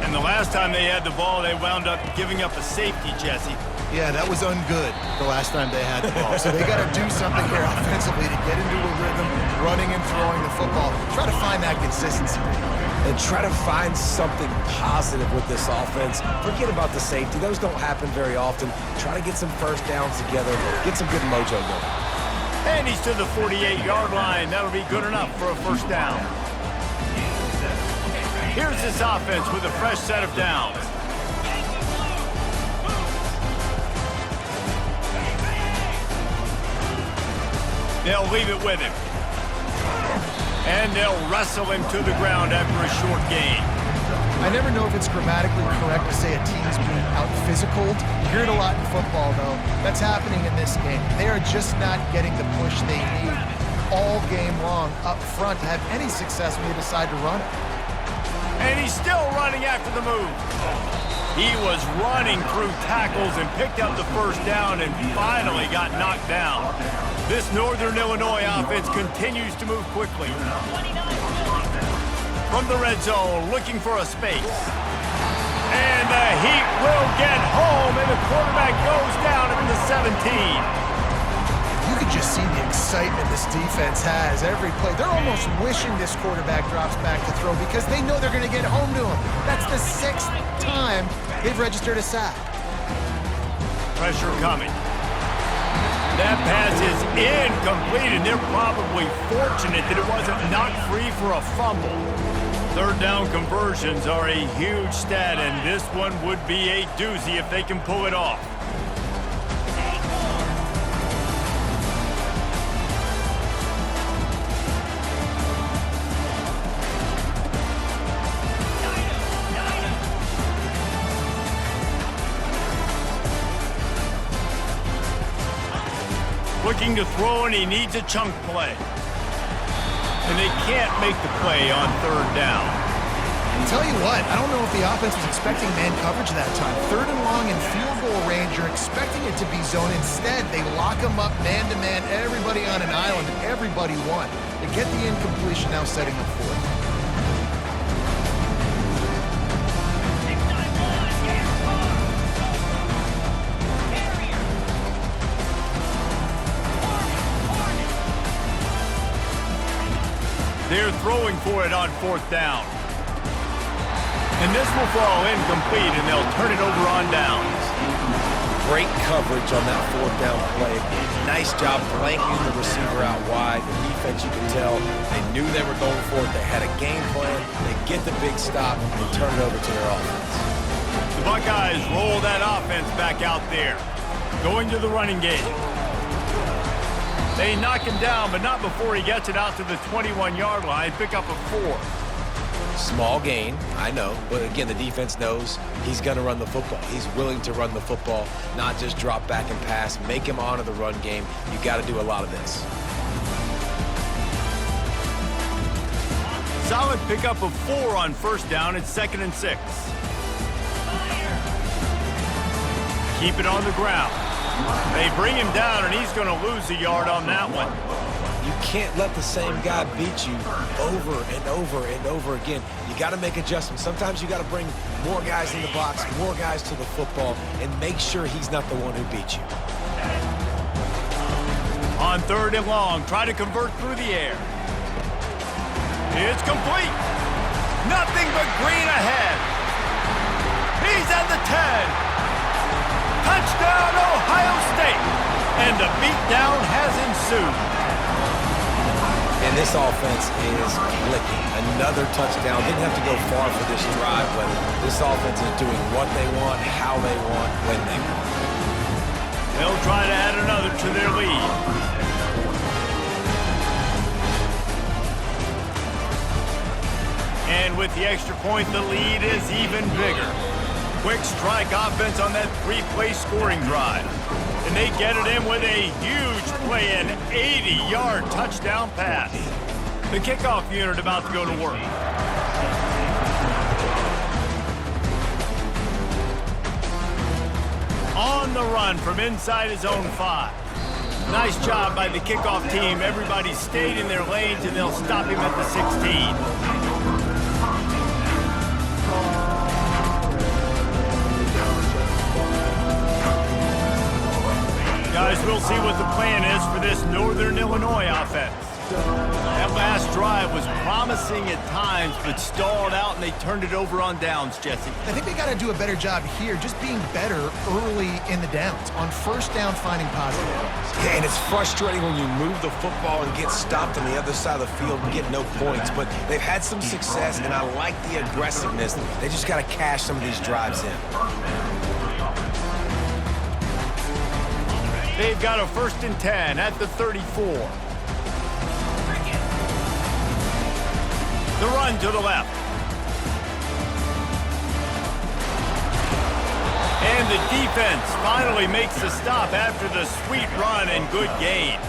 Speaker 1: And the last time they had the ball, they wound up giving up a safety, Jesse.
Speaker 3: Yeah, that was ungood the last time they had the ball. So they got to do something here offensively to get into a rhythm, running and throwing the football. Try to find that consistency.
Speaker 2: And try to find something positive with this offense. Forget about the safety. Those don't happen very often. Try to get some first downs together, get some good mojo going.
Speaker 1: And he's to the 48-yard line. That'll be good enough for a first down. Here's this offense with a fresh set of downs. They'll leave it with him. And they'll wrestle him to the ground after a short gain.
Speaker 3: I never know if it's grammatically correct to say a team's being out-physicaled. You hear it a lot in football, though. That's happening in this game. They are just not getting the push they need all game long up front to have any success when they decide to run it.
Speaker 1: And he's still running after the move. He was running through tackles and picked up the first down and finally got knocked down. This Northern Illinois offense continues to move quickly. From the red zone, looking for a space. And the Heat will get home, and the quarterback goes down at the 17.
Speaker 3: You can just see the excitement this defense has every play. They're almost wishing this quarterback drops back to throw because they know they're going to get home to him. That's the 6th time they've registered a sack.
Speaker 1: Pressure coming. That pass is incomplete, and they're probably fortunate that it wasn't knocked free for a fumble. 3rd down conversions are a huge stat, and this one would be a doozy if they can pull it off. Looking to throw, and he needs a chunk play. And they can't make the play on 3rd down.
Speaker 3: I'll tell you what, I don't know if the offense was expecting man coverage that time. 3rd and long in field goal range, you're expecting it to be zone. Instead, they lock them up man-to-man, everybody on an island, and everybody won. They get the incompletion, now setting up 4th.
Speaker 1: They're throwing for it on 4th down. And this will fall incomplete, and they'll turn it over on downs.
Speaker 2: Great coverage on that 4th down play. Nice job blanking the receiver out wide. The defense, you can tell, they knew they were going for it. They had a game plan. They get the big stop and turn it over to their offense.
Speaker 1: The Buckeyes roll that offense back out there. Going to the running game. They knock him down, but not before he gets it out to the 21-yard line. Pick up a 4.
Speaker 2: Small gain, I know, but again, the defense knows he's going to run the football. He's willing to run the football, not just drop back and pass, make him honor the run game. You got to do a lot of this.
Speaker 1: Solid pickup of 4 on first down. It's 2nd and 6. Keep it on the ground. They bring him down, and he's going to lose a yard on that one.
Speaker 2: You can't let the same guy beat you over and over and over again. You got to make adjustments. Sometimes you got to bring more guys in the box, more guys to the football, and make sure he's not the one who beat you.
Speaker 1: On 3rd and long, try to convert through the air. It's complete. Nothing but green ahead. He's at the 10. Touchdown, Ohio State. And the beatdown has ensued.
Speaker 2: And this offense is clicking. Another touchdown. Didn't have to go far for this drive, but this offense is doing what they want, how they want, when they want.
Speaker 1: They'll try to add another to their lead. And with the extra point, the lead is even bigger. Quick strike offense on that 3-play scoring drive. And they get it in with a huge play, an 80-yard touchdown pass. The kickoff unit about to go to work. On the run from inside his own 5. Nice job by the kickoff team. Everybody stayed in their lanes, and they'll stop him at the 16. Guys, we'll see what the plan is for this Northern Illinois offense. That last drive was promising at times, but stalled out, and they turned it over on downs, Jesse.
Speaker 3: I think they got to do a better job here, just being better early in the downs. On first down, finding positive plays.
Speaker 2: Yeah, and it's frustrating when you move the football and get stopped on the other side of the field and get no points. But they've had some success, and I like the aggressiveness. They just got to cash some of these drives in.
Speaker 1: They've got a 1st and 10 at the 34. The run to the left. And the defense finally makes the stop after the sweet run and good gain.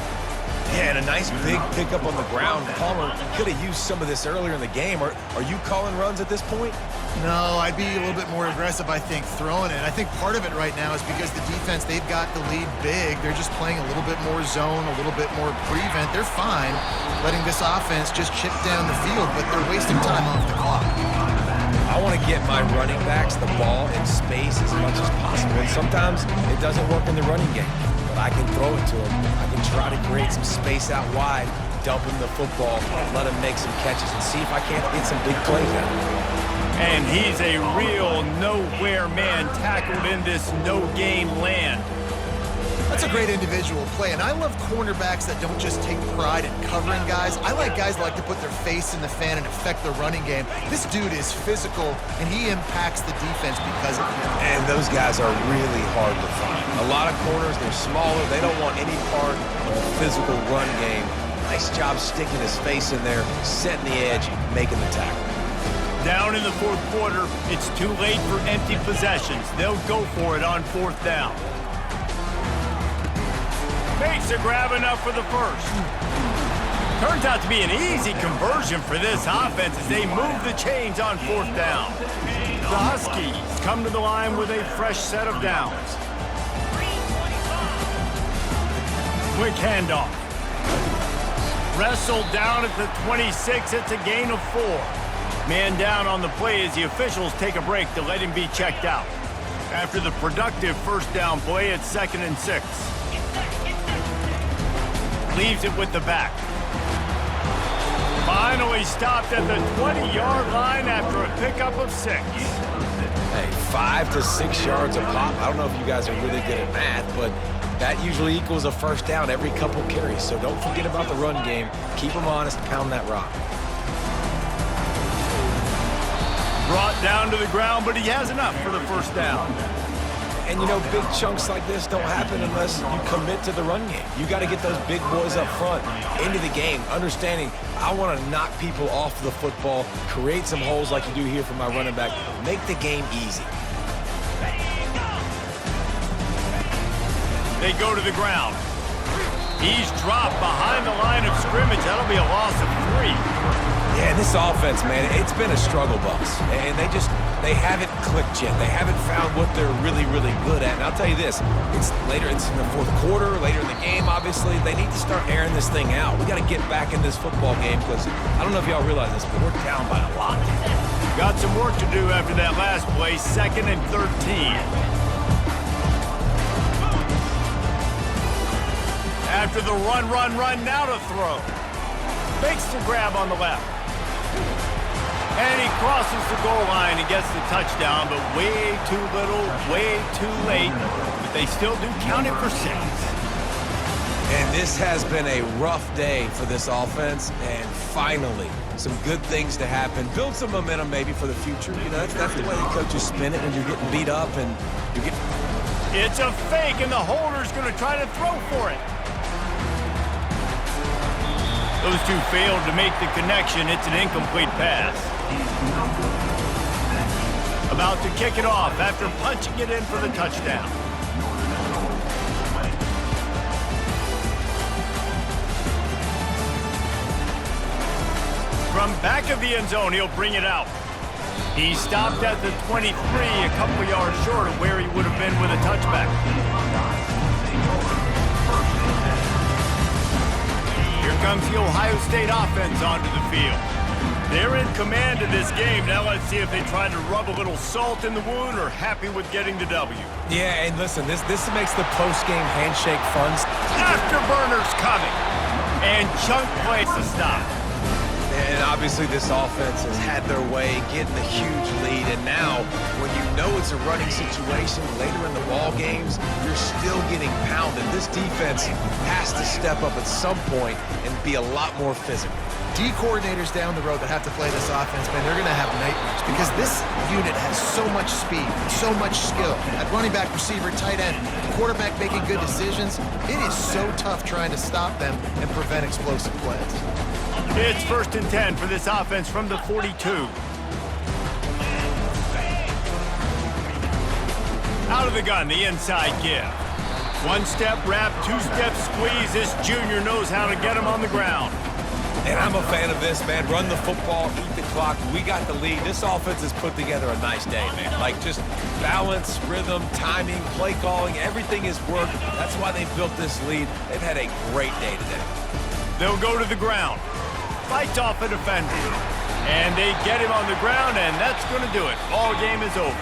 Speaker 2: Yeah, and a nice big pickup on the ground. Palmer could have used some of this earlier in the game. Are you calling runs at this point?
Speaker 3: No, I'd be a little bit more aggressive, I think, throwing it. I think part of it right now is because the defense, they've got the lead big. They're just playing a little bit more zone, a little bit more prevent. They're fine letting this offense just chip down the field, but they're wasting time off the clock.
Speaker 2: I want to get my running backs the ball in space as much as possible. And sometimes it doesn't work in the running game, but I can throw it to them. I can try to create some space out wide, dump him the football, let him make some catches, and see if I can't get some big plays out of him.
Speaker 1: And he's a real nowhere man tackled in this no-gain land.
Speaker 3: That's a great individual play, and I love cornerbacks that don't just take pride in covering guys. I like guys that like to put their face in the fan and affect the running game. This dude is physical, and he impacts the defense because of it.
Speaker 2: And those guys are really hard to find. A lot of corners, they're smaller. They don't want any part of the physical run game. Nice job sticking his face in there, setting the edge, making the tackle.
Speaker 1: Down in the 4th quarter, it's too late for empty possessions. They'll go for it on 4th down. Makes a grab enough for the first. Turns out to be an easy conversion for this offense as they move the chains on 4th down. The Huskies come to the line with a fresh set of downs. Quick handoff. Wrestled down at the 26. It's a gain of 4. Man down on the play as the officials take a break to let him be checked out. After the productive first down play, it's 2nd and 6. Leaves it with the back. Finally stopped at the 20-yard line after a pickup of 6.
Speaker 2: Hey, 5 to 6 yards a pop. I don't know if you guys are really good at math, but that usually equals a first down every couple carries. So don't forget about the run game. Keep them honest, pound that rock.
Speaker 1: Brought down to the ground, but he has enough for the first down.
Speaker 2: And you know, big chunks like this don't happen unless you commit to the run game. You got to get those big boys up front into the game, understanding I want to knock people off the football, create some holes like you do here for my running back, make the game easy.
Speaker 1: They go to the ground. He's dropped behind the line of scrimmage. That'll be a loss of 3.
Speaker 2: Yeah, this offense, man, it's been a struggle bus. And they haven't clicked yet. They haven't found what they're really, really good at. And I'll tell you this, it's in the fourth quarter, later in the game, obviously. They need to start airing this thing out. We got to get back in this football game because I don't know if y'all realize this, but we're down by a lot.
Speaker 1: Got some work to do after that last play, 2nd and 13. After the run, now to throw. Makes the grab on the left. And he crosses the goal line and gets the touchdown, but way too little, way too late. But they still do count it for 6.
Speaker 2: And this has been a rough day for this offense, and finally, some good things to happen. Build some momentum maybe for the future. You know, that's the way the coaches spin it when you're getting beat up and you get...
Speaker 1: It's a fake, and the holder's going to try to throw for it. Those two failed to make the connection. It's an incomplete pass. About to kick it off after punching it in for the touchdown. From back of the end zone, he'll bring it out. He stopped at the 23, a couple yards short of where he would have been with a touchback. Here comes the Ohio State offense onto the field. They're in command of this game. Now let's see if they try to rub a little salt in the wound or happy with getting the W.
Speaker 2: Yeah, and listen, this makes the post-game handshake fun.
Speaker 1: Afterburners coming. And chunk plays to stop.
Speaker 2: And obviously this offense has had their way, getting a huge lead. And now, when you know it's a running situation later in the ball games, you're still getting pounded. This defense has to step up at some point and be a lot more physical.
Speaker 3: D coordinators down the road that have to play this offense, man, they're going to have nightmares because this unit has so much speed, so much skill. At running back, receiver, tight end, quarterback making good decisions, it is so tough trying to stop them and prevent explosive plays.
Speaker 1: It's 1st and 10 for this offense from the 42. Out of the gun, the inside give. 1-step wrap, 2-step squeeze. This junior knows how to get him on the ground.
Speaker 2: And I'm a fan of this, man. Run the football, eat the clock. We got the lead. This offense has put together a nice day, man. Like, just balance, rhythm, timing, play calling, everything has worked. That's why they've built this lead. They've had a great day today.
Speaker 1: They'll go to the ground. Fights off a defender. And they get him on the ground, and that's going to do it. Ball game is over.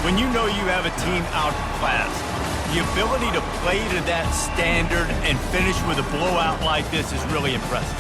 Speaker 1: When you know you have a team outclassed, the ability to play to that standard and finish with a blowout like this is really impressive.